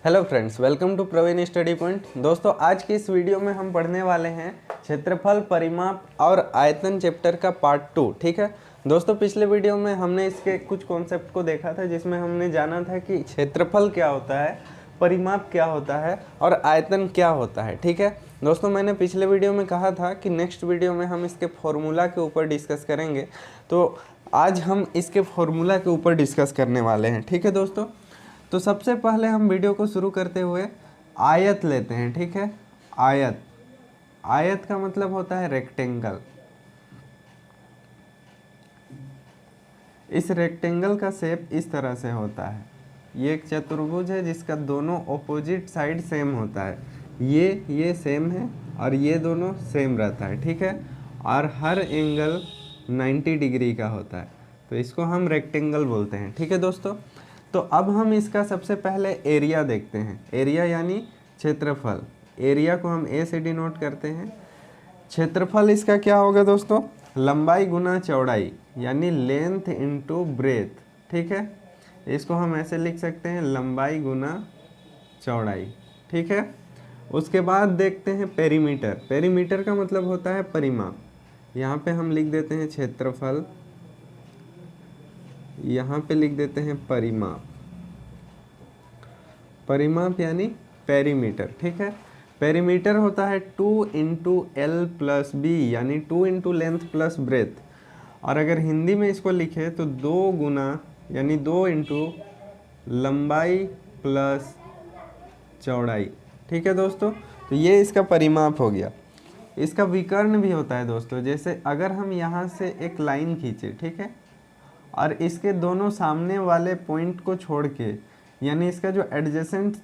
Hello friends, welcome to Praveen study point. दोस्तों, आज की इस वीडियो में हम पढ़ने वाले हैं क्षेत्रफल, परिमाप और आयतन चैप्टर का पार्ट 2। ठीक है दोस्तों, पिछले वीडियो में हमने इसके कुछ कॉन्सेप्ट को देखा था, जिसमें हमने जाना था कि क्षेत्रफल क्या होता है, परिमाप क्या होता है और आयतन क्या होता है। ठीक है दोस्तों, मैंने पिछले वीडियो में कहा था कि नेक्स्ट वीडियो में हम इसके फॉर्मूला के ऊपर डिस्कस करेंगे, तो आज हम इसके फॉर्मूला के ऊपर डिस्कस करने वाले हैं। ठीक है दोस्तों, तो सबसे पहले हम वीडियो को शुरू करते हुए आयत लेते हैं। ठीक है, आयत, आयत का मतलब होता है रेक्टेंगल। इस रेक्टेंगल का शेप इस तरह से होता है। ये एक चतुर्भुज है जिसका दोनों ऑपोजिट साइड सेम होता है। ये सेम है और ये दोनों सेम रहता है। ठीक है, और हर एंगल 90 डिग्री का होता है, तो इसको हम रेक्टेंगल बोलते हैं। ठीक है दोस्तों, तो अब हम इसका सबसे पहले एरिया देखते हैं। एरिया यानी क्षेत्रफल। एरिया को हम ए से डिनोट करते हैं। क्षेत्रफल इसका क्या होगा दोस्तों? लंबाई गुना चौड़ाई, यानी लेंथ इनटू ब्रेथ। ठीक है, इसको हम ऐसे लिख सकते हैं, लंबाई गुना चौड़ाई। ठीक है, उसके बाद देखते हैं पेरीमीटर। पेरीमीटर का मतलब होता है परिमाप। यहाँ पे हम लिख देते हैं क्षेत्रफल, यहाँ पे लिख देते हैं परिमाप। परिमाप यानी पेरीमीटर। ठीक है, पेरीमीटर होता है 2 इंटू एल प्लस बी, यानी 2 इंटू लेंथ प्लस ब्रेथ। और अगर हिंदी में इसको लिखे तो 2 गुना, यानी 2 इंटू लंबाई प्लस चौड़ाई। ठीक है दोस्तों, तो ये इसका परिमाप हो गया। इसका विकर्ण भी होता है दोस्तों। जैसे अगर हम यहाँ से एक लाइन खींचे, ठीक है, और इसके दोनों सामने वाले पॉइंट को छोड़ के, यानी इसका जो एडजेसेंट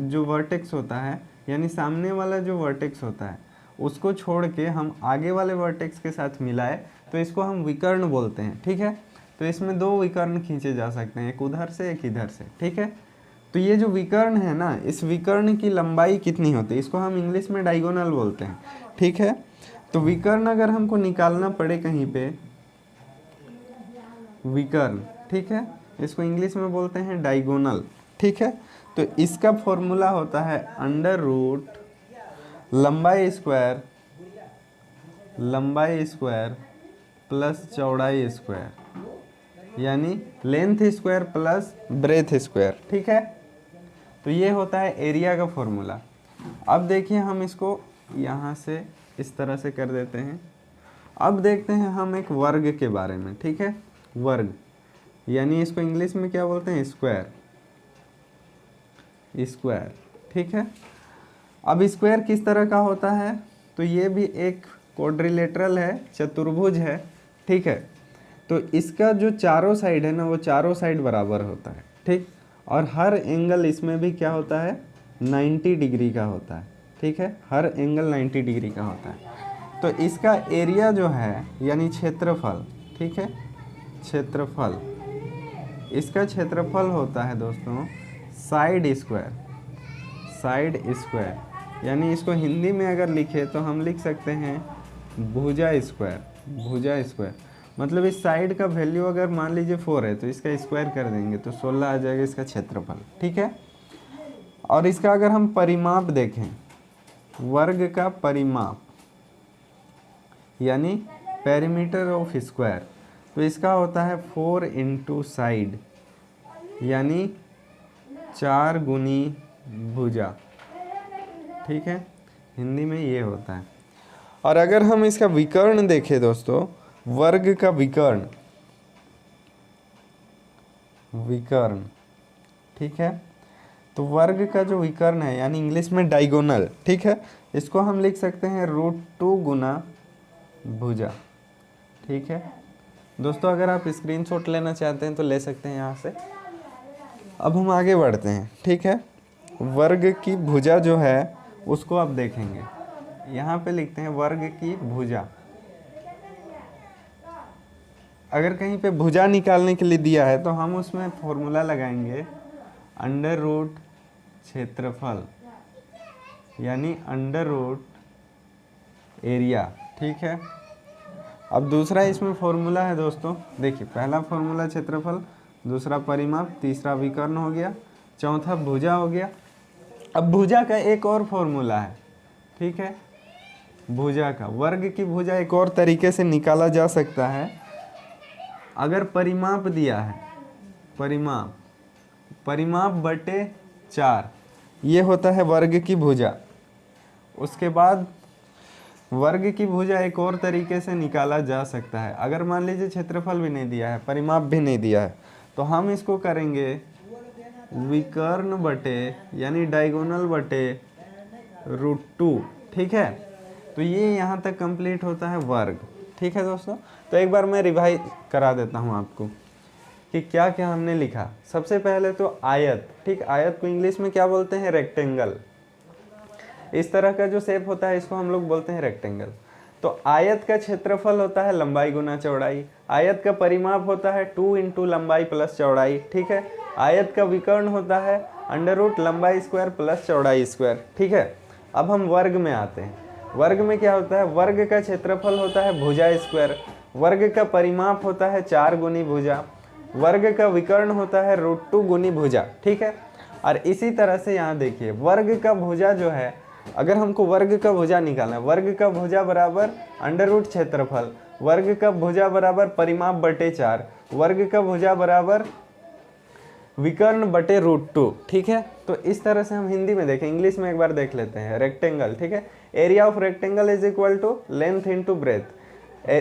जो वर्टेक्स होता है, यानी सामने वाला जो वर्टेक्स होता है, उसको छोड़ के हम आगे वाले वर्टेक्स के साथ मिलाए, तो इसको हम विकर्ण बोलते हैं। ठीक है, तो इसमें 2 विकर्ण खींचे जा सकते हैं, एक उधर से एक इधर से। ठीक है, तो ये जो विकर्ण है ना, इस विकर्ण की लंबाई कितनी होती है, इसको हम इंग्लिश में डायगोनल बोलते हैं। ठीक है, तो विकर्ण अगर हमको निकालना पड़े कहीं पे, विकर्ण, ठीक है, इसको इंग्लिश में बोलते हैं डायगोनल। ठीक है, तो इसका फॉर्मूला होता है अंडर रूट लंबाई स्क्वायर प्लस चौड़ाई स्क्वायर, यानी length square plus breadth square. ठीक है, तो ये होता है एरिया का फॉर्मूला। अब देखिए, हम इसको यहाँ से इस तरह से कर देते हैं। अब देखते हैं हम एक वर्ग के बारे में। ठीक है, वर्ग, यानी इसको इंग्लिश में क्या बोलते हैं? स्क्वायर। स्क्वायर, ठीक है। अब स्क्वायर किस तरह का होता है? तो ये भी एक क्वाड्रिलेटरल है, चतुर्भुज है। ठीक है, तो इसका जो चारों साइड है ना, वो चारों साइड बराबर होता है। ठीक, और हर एंगल इसमें भी क्या होता है? 90 डिग्री का होता है। ठीक है, हर एंगल 90 डिग्री का होता है। तो इसका एरिया जो है, यानी क्षेत्रफल, ठीक है, क्षेत्रफल, इसका क्षेत्रफल होता है दोस्तों साइड स्क्वायर। साइड स्क्वायर, यानी इसको हिंदी में अगर लिखे तो हम लिख सकते हैं भुजा स्क्वायर। भुजा स्क्वायर मतलब इस साइड का वैल्यू अगर मान लीजिए 4 है, तो इसका स्क्वायर कर देंगे तो 16 आ जाएगा इसका क्षेत्रफल। ठीक है, और इसका अगर हम परिमाप देखें, वर्ग का परिमाप यानी पेरीमीटर ऑफ स्क्वायर, तो इसका होता है 4 इंटू साइड, यानी 4 गुनी भुजा। ठीक है, हिंदी में ये होता है। और अगर हम इसका विकर्ण देखें दोस्तों, वर्ग का विकर्ण, विकर्ण, ठीक है, तो वर्ग का जो विकर्ण है, यानी इंग्लिश में डायगोनल, ठीक है, इसको हम लिख सकते हैं √2 गुना भुजा। ठीक है दोस्तों, अगर आप स्क्रीनशॉट लेना चाहते हैं तो ले सकते हैं यहाँ से। अब हम आगे बढ़ते हैं। ठीक है, वर्ग की भुजा जो है उसको अब देखेंगे। यहाँ पे लिखते हैं वर्ग की भुजा। अगर कहीं पे भुजा निकालने के लिए दिया है तो हम उसमें फॉर्मूला लगाएंगे अंडर रूट क्षेत्रफल, यानी अंडर रूट एरिया। ठीक है, अब दूसरा इसमें फॉर्मूला है दोस्तों, देखिए, पहला फॉर्मूला क्षेत्रफल, दूसरा परिमाप, तीसरा विकर्ण हो गया, चौथा भुजा हो गया, अब भुजा का एक और फॉर्मूला है, ठीक है, भुजा का, वर्ग की भुजा एक और तरीके से निकाला जा सकता है। अगर परिमाप दिया है, परिमाप बटे 4, ये होता है वर्ग की भुजा। उसके बाद वर्ग की भुजा एक और तरीके से निकाला जा सकता है। अगर मान लीजिए क्षेत्रफल भी नहीं दिया है, परिमाप भी नहीं दिया है, तो हम इसको करेंगे विकर्ण बटे यानी डायगोनल बटे √2, ठीक है। तो ये यहाँ तक कंप्लीट होता है वर्ग, ठीक है दोस्तों। तो एक बार मैं रिवाइज करा देता हूँ आपको कि क्या क्या हमने लिखा। सबसे पहले तो आयत, ठीक, आयत को इंग्लिश में क्या बोलते हैं, रेक्टेंगल। इस तरह का जो शेप होता है इसको हम लोग बोलते हैं रेक्टेंगल। तो आयत का क्षेत्रफल होता है लंबाई गुना चौड़ाई, आयत का परिमाप होता है 2 इंटू लंबाई प्लस चौड़ाई, ठीक है। आयत का विकर्ण होता है √ लंबाई स्क्वायर प्लस चौड़ाई स्क्वायर, ठीक है। अब हम वर्ग में आते हैं। वर्ग में क्या होता है, वर्ग का क्षेत्रफल होता है भुजा स्क्वायर, वर्ग का परिमाप होता है 4 गुनी भुजा, वर्ग का विकर्ण होता है √2 गुनी भुजा, ठीक है। और इसी तरह से यहाँ देखिए वर्ग का भुजा जो है, अगर हमको वर्ग का भुजा निकालना है, वर्ग का भुजा बराबर √ क्षेत्रफल, वर्ग का भुजा बराबर परिमाप बटे 4, वर्ग का भुजा बराबर विकर्ण बटे √2, ठीक है। तो इस तरह से हम हिंदी में देखें, इंग्लिश में एक बार देख लेते हैं। रेक्टेंगल, ठीक है, area of rectangle is equal to length into breadth,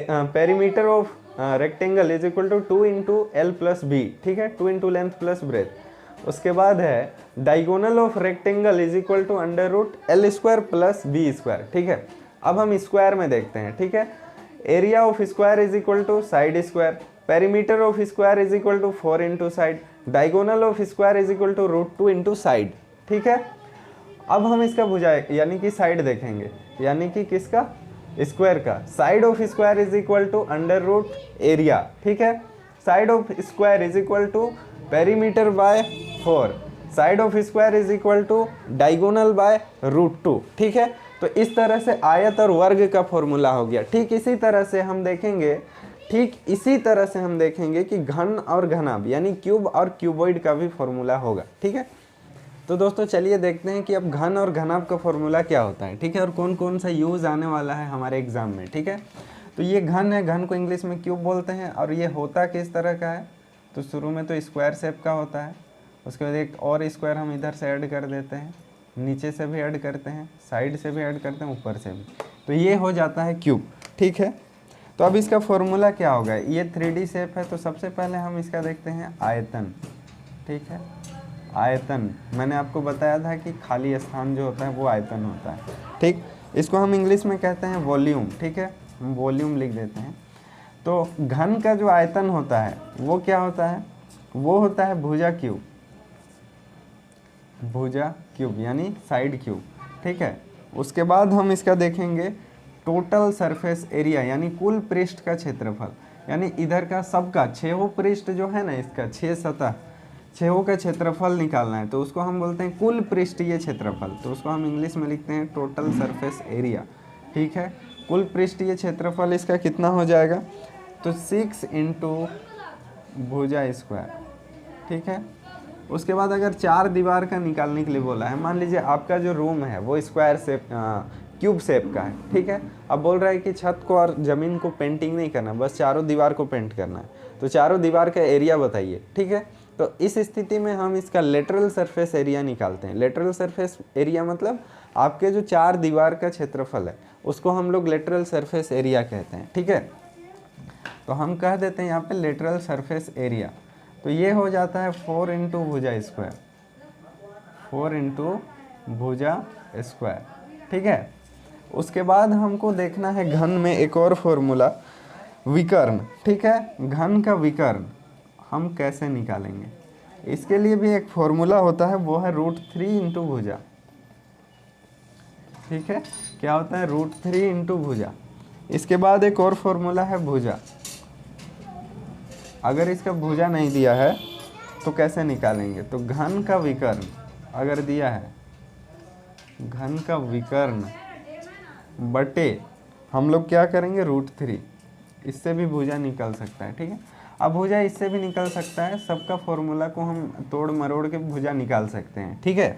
perimeter of rectangle is equal to 2 into L plus B, ठीक है, 2 इंटू लेंथ प्लस ब्रेथ। उसके बाद है diagonal of rectangle is equal to √L square plus B square, ठीक है। अब हम square में देखते हैं, ठीक है। Area of square is equal to side square, perimeter of square is equal to 4 into side, diagonal of square is equal to √2 into side, ठीक है। अब हम इसका भुजा यानी कि साइड देखेंगे, यानी कि किसका, स्क्वायर का। Side of square is equal to √ area, ठीक है। Side of square is equal to perimeter by 4, side of square is equal to diagonal by √2, ठीक है। तो इस तरह से आयत और वर्ग का फॉर्मूला हो गया। ठीक इसी तरह से हम देखेंगे कि घन और घनाभ यानी क्यूब और क्यूबॉइड का भी फॉर्मूला होगा, ठीक है। तो दोस्तों चलिए देखते हैं कि अब घन और घनाभ का फॉर्मूला क्या होता है, ठीक है, और कौन कौन सा यूज़ आने वाला है हमारे एग्जाम में, ठीक है। तो ये घन है, घन को इंग्लिश में क्यूब बोलते हैं, और ये होता किस तरह का है, तो शुरू में तो स्क्वायर शेप का होता है, उसके बाद एक और स्क्वायर हम इधर से ऐड कर देते हैं, नीचे से भी ऐड करते हैं, साइड से भी ऐड करते हैं, ऊपर से भी, तो ये हो जाता है क्यूब, ठीक है। तो अब इसका फॉर्मूला क्या होगा, ये 3D शेप है, तो सबसे पहले हम इसका देखते हैं आयतन, ठीक है। आयतन मैंने आपको बताया था कि खाली स्थान जो होता है वो आयतन होता है, ठीक। इसको हम इंग्लिश में कहते हैं वॉल्यूम, ठीक है, हम वॉल्यूम लिख देते हैं। तो घन का जो आयतन होता है वो क्या होता है, वो होता है भुजा क्यूब, भुजा क्यूब यानी साइड क्यूब, ठीक है। उसके बाद हम इसका देखेंगे टोटल सरफेस एरिया यानी कुल पृष्ठ का क्षेत्रफल, यानी इधर का सबका 6 पृष्ठ जो है ना, इसका 6 सतह 6 का क्षेत्रफल निकालना है, तो उसको हम बोलते हैं कुल पृष्ठीय क्षेत्रफल, तो उसको हम इंग्लिश में लिखते हैं टोटल सरफेस एरिया, ठीक है। कुल पृष्ठीय क्षेत्रफल इसका कितना हो जाएगा, तो 6 इंटू भुजा स्क्वायर, ठीक है। उसके बाद अगर 4 दीवार का निकालने के लिए बोला है, मान लीजिए आपका जो रूम है वो स्क्वायर शेप क्यूब शेप का है, ठीक है। अब बोल रहा है कि छत को और ज़मीन को पेंटिंग नहीं करना, बस चारों दीवार को पेंट करना है, तो चारों दीवार का एरिया बताइए, ठीक है। तो इस स्थिति में हम इसका लेटरल सरफेस एरिया निकालते हैं। लेटरल सरफेस एरिया मतलब आपके जो 4 दीवार का क्षेत्रफल है उसको हम लोग लेटरल सरफेस एरिया कहते हैं, ठीक है। तो हम कह देते हैं यहाँ पे लेटरल सरफेस एरिया, तो ये हो जाता है 4 इंटू भुजा स्क्वायर, 4 इंटू भुजा स्क्वायर, ठीक है। उसके बाद हमको देखना है घन में एक और फॉर्मूला विकर्ण, ठीक है। घन का विकर्ण हम कैसे निकालेंगे, इसके लिए भी एक फॉर्मूला होता है, वो है √3 इंटू भुजा, ठीक है। क्या होता है, √3 इंटू भुजा। इसके बाद एक और फॉर्मूला है भुजा, अगर इसका भुजा नहीं दिया है तो कैसे निकालेंगे, तो घन का विकर्ण अगर दिया है, घन का विकर्ण बटे हम लोग क्या करेंगे √3, इससे भी भुजा निकल सकता है, ठीक है। अब भुजा इससे भी निकल सकता है, सबका फॉर्मूला को हम तोड़ मरोड़ के भुजा निकाल सकते हैं, ठीक है।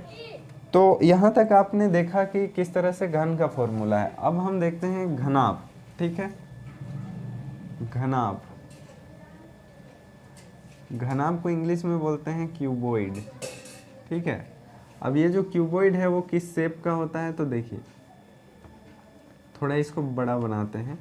तो यहाँ तक आपने देखा कि किस तरह से घन का फॉर्मूला है। अब हम देखते हैं घनाभ, ठीक है। घनाभ, घनाभ को इंग्लिश में बोलते हैं क्यूबॉइड, ठीक है। अब ये जो क्यूबॉइड है वो किस शेप का होता है, तो देखिए थोड़ा इसको बड़ा बनाते हैं,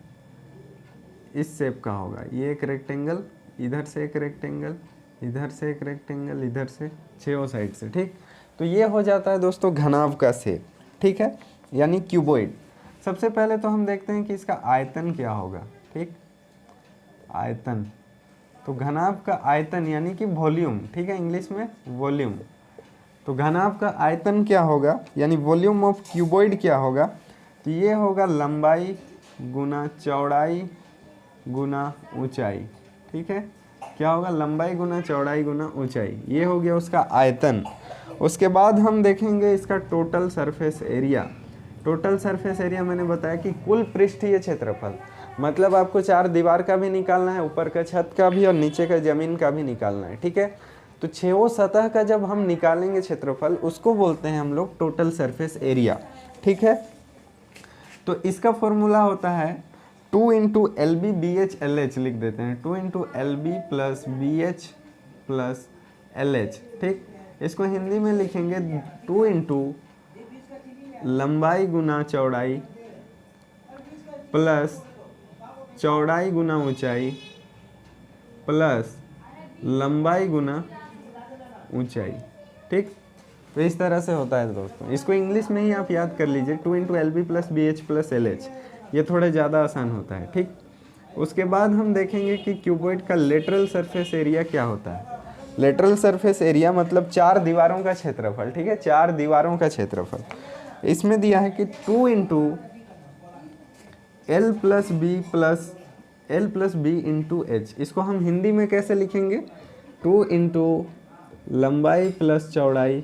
इस शेप का होगा। ये एक रेक्टेंगल, इधर से एक रेक्टेंगल, इधर से एक रेक्टेंगल, इधर से, छह साइड से, ठीक। तो ये हो जाता है दोस्तों घनाभ का शेप, ठीक है, यानी क्यूबॉइड। सबसे पहले तो हम देखते हैं कि इसका आयतन क्या होगा, ठीक। आयतन, तो घनाभ का आयतन यानी कि वॉल्यूम, ठीक है, इंग्लिश में वॉल्यूम। तो घनाभ का आयतन क्या होगा यानी वॉल्यूम ऑफ क्यूबॉइड क्या होगा, तो ये होगा लंबाई गुना चौड़ाई गुना ऊंचाई, ठीक है। क्या होगा, लंबाई गुना चौड़ाई गुना ऊंचाई, ये हो गया उसका आयतन। उसके बाद हम देखेंगे इसका total surface area. Total surface area मैंने बताया कि कुल पृष्ठीय क्षेत्रफल, मतलब आपको चार दीवार का भी निकालना है, ऊपर का छत का भी और नीचे का जमीन का भी निकालना है, ठीक है। तो छेवों सतह का जब हम निकालेंगे क्षेत्रफल, उसको बोलते हैं हम लोग टोटल सरफेस एरिया, ठीक है। तो इसका फॉर्मूला होता है 2 into L B B H L H, लिख देते हैं 2 into L B plus B H plus L H, ठीक। इसको हिंदी में लिखेंगे 2 इंटू लंबाई गुना चौड़ाई प्लस चौड़ाई गुना ऊंचाई प्लस लंबाई गुना ऊंचाई, ठीक। तो इस तरह से होता है दोस्तों। इसको इंग्लिश में ही आप याद कर लीजिए, 2 into L B plus B H plus L H, ये थोड़ा ज़्यादा आसान होता है, ठीक। उसके बाद हम देखेंगे कि क्यूबॉइड का लेटरल सरफेस एरिया क्या होता है। लेटरल सरफेस एरिया मतलब चार दीवारों का क्षेत्रफल, ठीक है, चार दीवारों का क्षेत्रफल। इसमें दिया है कि 2 into L plus B into H. इसको हम हिंदी में कैसे लिखेंगे, 2 इंटू लंबाई प्लस चौड़ाई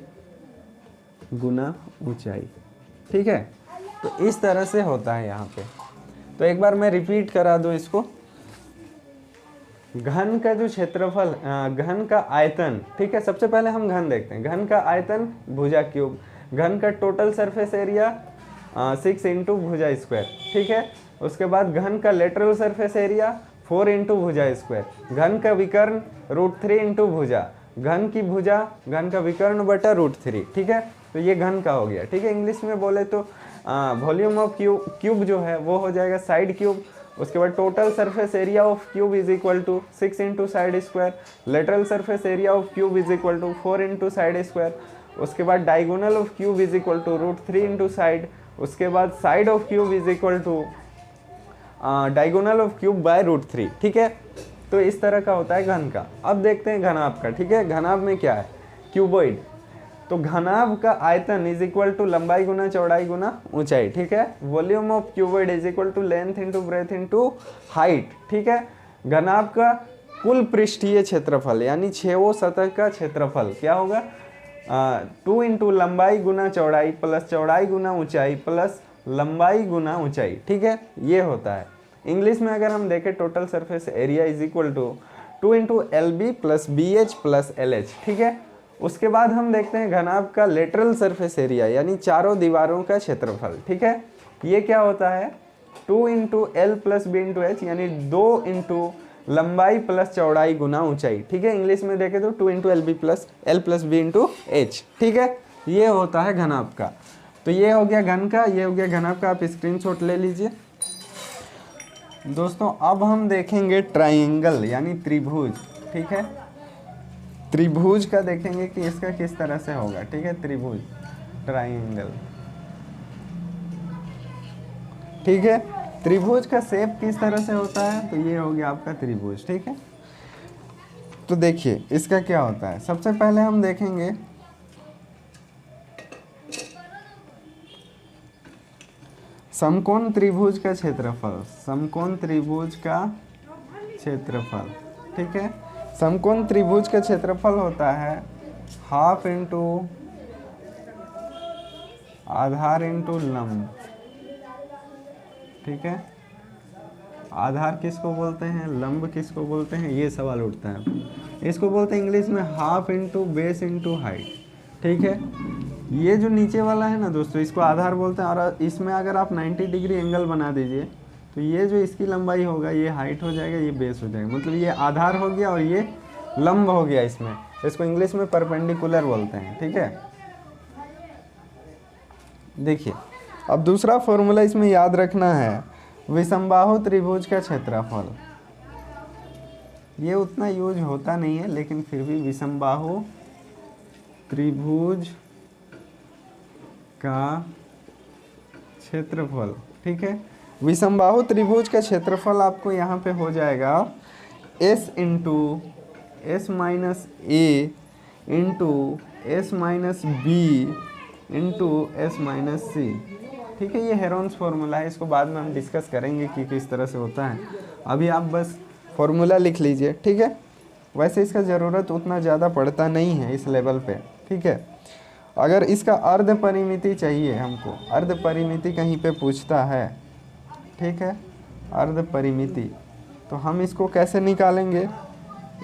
गुना ऊंचाई, ठीक है। तो इस तरह से होता है यहाँ पे। तो एक बार मैं रिपीट करा दूँ इसको। घन का जो क्षेत्रफल, घन का आयतन, ठीक है। सबसे पहले हम घन देखते हैं। घन का आयतन भुजा क्यूब, घन का टोटल सरफेस एरिया 6 इंटू भुजा स्क्वायर, ठीक है। उसके बाद घन का लेटरल सरफेस एरिया 4 इंटू भुजा स्क्वायर, घन का विकर्ण √3 इंटू भुजा, घन की भुजा घन का विकर्ण बटा √3, ठीक है। तो ये घन का हो गया, ठीक है। इंग्लिश में बोले तो वॉल्यूम ऑफ क्यूब जो है वो हो जाएगा साइड क्यूब। उसके बाद total surface area of cube is equal to 6 into side square, lateral surface area of cube is equal to 4 into side square. उसके बाद diagonal of cube is equal to √3 into side. उसके बाद side of cube is equal to diagonal of cube by √3, ठीक है। तो इस तरह का होता है घन का। अब देखते हैं घनाभ का, ठीक है। घनाभ में क्या है, क्यूबॉइड। तो घनाभ का आयतन इज इक्वल टू लंबाई गुना चौड़ाई गुना ऊंचाई, ठीक है। Volume of cuboid is equal to length into breadth into height, ठीक है। घनाभ का कुल पृष्ठीय क्षेत्रफल यानी छेवों सतह का क्षेत्रफल क्या होगा, 2 इंटू लंबाई गुना चौड़ाई प्लस चौड़ाई गुना ऊंचाई प्लस लंबाई गुना ऊंचाई, ठीक है। ये होता है। इंग्लिश में अगर हम देखें, total surface area is equal to 2 into L B plus B H plus L H, ठीक है। उसके बाद हम देखते हैं घनाभ का लेटरल सरफेस एरिया यानी चारों दीवारों का क्षेत्रफल, ठीक है। ये क्या होता है, 2 into L plus B into H यानी 2 इंटू लंबाई प्लस चौड़ाई गुना ऊंचाई, ठीक है। इंग्लिश में देखें तो 2 into L plus B into H, ठीक है। ये होता है घनाभ का। तो ये हो गया घन का, ये हो गया घनाभ का। आप स्क्रीनशॉट ले लीजिए दोस्तों। अब हम देखेंगे ट्राइंगल यानी त्रिभुज, ठीक है। त्रिभुज का देखेंगे कि इसका किस तरह से होगा, ठीक है। त्रिभुज, ट्राइंगल, ठीक है। त्रिभुज का शेप किस तरह से होता है, तो ये हो गया आपका त्रिभुज, ठीक है। तो देखिए इसका क्या होता है। सबसे पहले हम देखेंगे समकोण त्रिभुज का क्षेत्रफल, समकोण त्रिभुज का क्षेत्रफल, ठीक है। समकोण त्रिभुज का क्षेत्रफल होता है हाफ इंटू आधार इंटू लंब, ठीक है। आधार किसको बोलते हैं, लंब किसको बोलते हैं, ये सवाल उठता है। इसको बोलते हैं इंग्लिश में half into base into height, ठीक है। ये जो नीचे वाला है ना दोस्तों, इसको आधार बोलते हैं। और इसमें अगर आप 90 डिग्री एंगल बना दीजिए तो ये जो इसकी लंबाई होगा ये हाइट हो जाएगा, ये बेस हो जाएगा। मतलब ये आधार हो गया और ये लंब हो गया। इसमें इसको इंग्लिश में परपेंडिकुलर बोलते हैं, ठीक है। देखिए अब दूसरा फॉर्मूला इसमें याद रखना है, विषमबाहु त्रिभुज का क्षेत्रफल। ये उतना यूज होता नहीं है, लेकिन फिर भी विषमबाहु त्रिभुज का क्षेत्रफल, ठीक है। विषमबाहु त्रिभुज का क्षेत्रफल आपको यहाँ पे हो जाएगा s into s minus a into s minus b into s minus c, ठीक है। ये हेरोन्स फार्मूला है, इसको बाद में हम डिस्कस करेंगे कि किस तरह से होता है। अभी आप बस फार्मूला लिख लीजिए, ठीक है। वैसे इसका ज़रूरत उतना ज़्यादा पड़ता नहीं है इस लेवल पे, ठीक है। अगर इसका अर्ध परिमिति चाहिए हमको, अर्ध परिमिति कहीं पे पूछता है, ठीक है, अर्ध परिमिति, तो हम इसको कैसे निकालेंगे?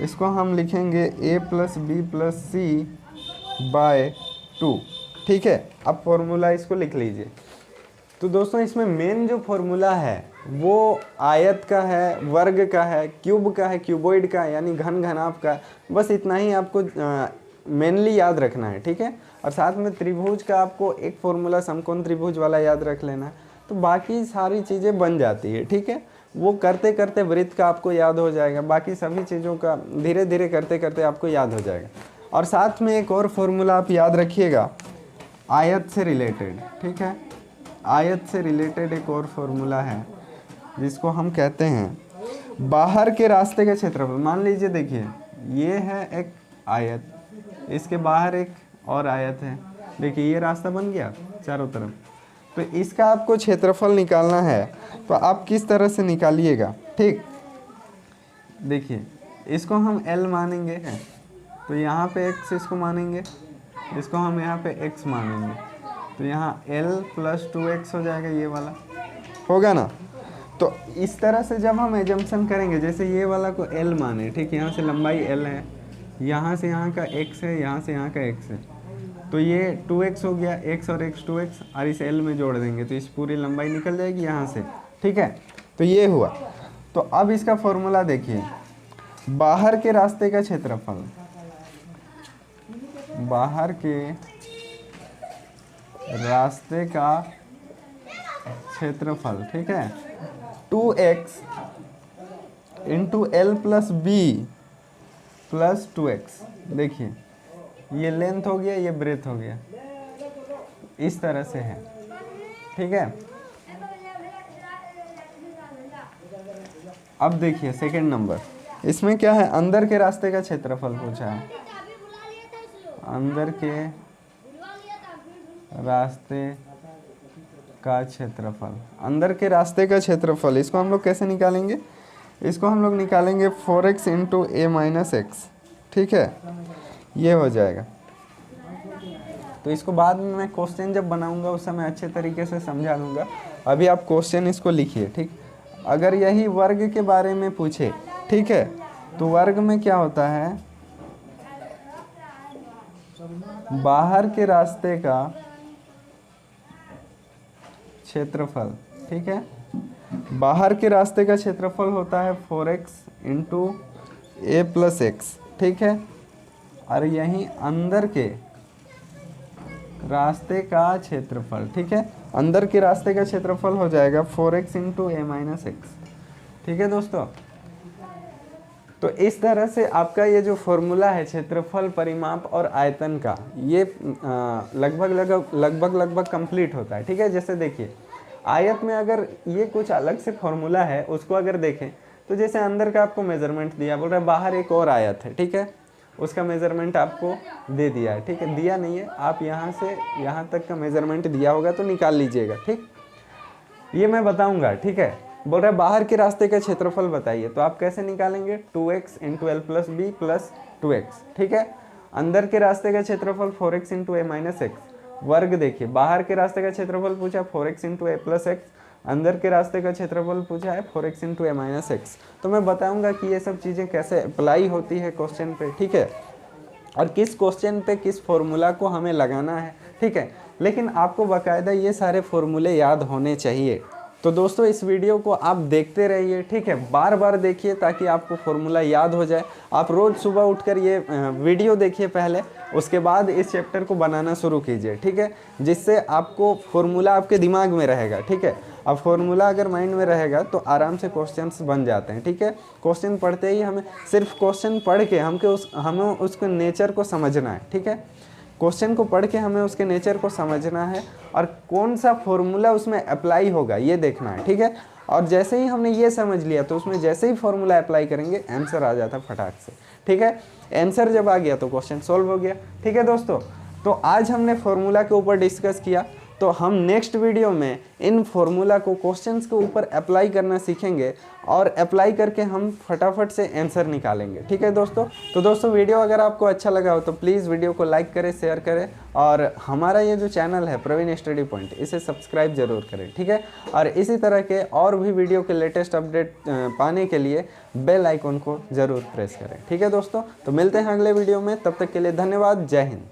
इसको हम लिखेंगे a plus B plus C by 2, ठीक है। अब फॉर्मूला इसको लिख लीजिए। तो दोस्तों इसमें मेन जो फॉर्मूला है वो आयत का है, वर्ग का है, क्यूब का है, क्यूबॉइड का है, यानी घन घनाभ का। बस इतना ही आपको मेनली याद रखना है, ठीक है। और साथ में त्रिभुज का आपको एक फॉर्मूला समकोण त्रिभुज वाला याद रख लेना है, तो बाकी सारी चीज़ें बन जाती है, ठीक है। वो करते करते वृत्त का आपको याद हो जाएगा, बाकी सभी चीज़ों का धीरे धीरे करते करते आपको याद हो जाएगा। और साथ में एक और फॉर्मूला आप याद रखिएगा, आयत से रिलेटेड, ठीक है। आयत से रिलेटेड एक और फॉर्मूला है जिसको हम कहते हैं बाहर के रास्ते का क्षेत्रफल। मान लीजिए देखिए ये है एक आयत, इसके बाहर एक और आयत है, देखिए ये रास्ता बन गया चारों तरफ। तो इसका आपको क्षेत्रफल निकालना है, तो आप किस तरह से निकालिएगा, ठीक। देखिए इसको हम L मानेंगे, तो यहाँ पे x इसको मानेंगे, इसको हम यहाँ पे x मानेंगे, तो यहाँ L प्लस 2x हो जाएगा, ये वाला होगा ना। तो इस तरह से जब हम एजम्पशन करेंगे, जैसे ये वाला को L माने, ठीक, यहाँ से लंबाई L है, यहाँ से यहाँ का x है, यहाँ से यहाँ का x है, तो ये 2x हो गया, x और x 2x, और इस L में जोड़ देंगे तो इस पूरी लंबाई निकल जाएगी यहाँ से, ठीक है। तो ये हुआ। तो अब इसका फॉर्मूला देखिए, बाहर के रास्ते का क्षेत्रफल, बाहर के रास्ते का क्षेत्रफल, ठीक है, 2x into L plus B plus 2x। देखिए ये लेंथ हो गया, ये ब्रेथ हो गया, इस तरह से है, ठीक है। अब देखिए सेकंड नंबर, इसमें क्या है, अंदर के रास्ते का क्षेत्रफल पूछा है। अंदर के रास्ते का क्षेत्रफल, अंदर के रास्ते का क्षेत्रफल, इसको हम लोग कैसे निकालेंगे? इसको हम लोग निकालेंगे 4x इंटू ए माइनस एक्स, ठीक है, ये हो जाएगा। तो इसको बाद में मैं क्वेश्चन जब बनाऊंगा उस समय अच्छे तरीके से समझा दूंगा। अभी आप क्वेश्चन इसको लिखिए, ठीक। अगर यही वर्ग के बारे में पूछे, ठीक है, तो वर्ग में क्या होता है, बाहर के रास्ते का क्षेत्रफल, ठीक है, बाहर के रास्ते का क्षेत्रफल होता है 4x इंटू ए प्लस एक्स, ठीक है। और यहीं अंदर के रास्ते का क्षेत्रफल, ठीक है, अंदर के रास्ते का क्षेत्रफल हो जाएगा 4x इंटू ए माइनस एक्स, ठीक है दोस्तों। तो इस तरह से आपका ये जो फॉर्मूला है क्षेत्रफल, परिमाप और आयतन का, ये लगभग कंप्लीट होता है, ठीक है। जैसे देखिए आयत में अगर ये कुछ अलग से फॉर्मूला है, उसको अगर देखें तो जैसे अंदर का आपको मेजरमेंट दिया, बोल रहा है बाहर एक और आयत है, ठीक है, उसका मेजरमेंट आपको दे दिया है, ठीक है, दिया नहीं है, आप यहाँ से यहाँ तक का मेजरमेंट दिया होगा तो निकाल लीजिएगा, ठीक। ये मैं बताऊंगा, ठीक है। बोल रहा है बाहर के रास्ते का क्षेत्रफल बताइए, तो आप कैसे निकालेंगे, 2x into L plus B plus 2x, ठीक है। अंदर के रास्ते का क्षेत्रफल 4x इंटू ए माइनस एक्स। वर्ग देखिए, बाहर के रास्ते का क्षेत्रफल पूछा 4x इंटू ए प्लस एक्स, अंदर के रास्ते का क्षेत्रफल पूछा है 4x इंटू ए माइनस एक्स। तो मैं बताऊंगा कि ये सब चीज़ें कैसे अप्लाई होती है क्वेश्चन पे, ठीक है। और किस क्वेश्चन पे किस फॉर्मूला को हमें लगाना है, ठीक है। लेकिन आपको बाकायदा ये सारे फॉर्मूले याद होने चाहिए। तो दोस्तों इस वीडियो को आप देखते रहिए, ठीक है, बार बार देखिए ताकि आपको फॉर्मूला याद हो जाए। आप रोज़ सुबह उठकर ये वीडियो देखिए पहले, उसके बाद इस चैप्टर को बनाना शुरू कीजिए, ठीक है, जिससे आपको फॉर्मूला आपके दिमाग में रहेगा, ठीक है। अब फॉर्मूला अगर माइंड में रहेगा तो आराम से क्वेश्चंस बन जाते हैं, ठीक है। क्वेश्चन पढ़ते ही हमें सिर्फ क्वेश्चन पढ़ के हमें उसके नेचर को समझना है, ठीक है। क्वेश्चन को पढ़ के हमें उसके नेचर को समझना है और कौन सा फॉर्मूला उसमें अप्लाई होगा ये देखना है, ठीक है। और जैसे ही हमने ये समझ लिया तो उसमें जैसे ही फॉर्मूला अप्लाई करेंगे आंसर आ जाता फटाक से, ठीक है। आंसर जब आ गया तो क्वेश्चन सॉल्व हो गया, ठीक है दोस्तों। तो आज हमने फॉर्मूला के ऊपर डिस्कस किया, तो हम नेक्स्ट वीडियो में इन फॉर्मूला को क्वेश्चंस के ऊपर अप्लाई करना सीखेंगे और अप्लाई करके हम फटाफट से आंसर निकालेंगे, ठीक है दोस्तों। तो दोस्तों वीडियो अगर आपको अच्छा लगा हो तो प्लीज़ वीडियो को लाइक करें, शेयर करें और हमारा ये जो चैनल है प्रवीण स्टडी पॉइंट, इसे सब्सक्राइब जरूर करें, ठीक है। और इसी तरह के और भी वीडियो के लेटेस्ट अपडेट पाने के लिए बेल आइकॉन को ज़रूर प्रेस करें, ठीक है दोस्तों। तो मिलते हैं अगले वीडियो में, तब तक के लिए धन्यवाद, जय हिंद।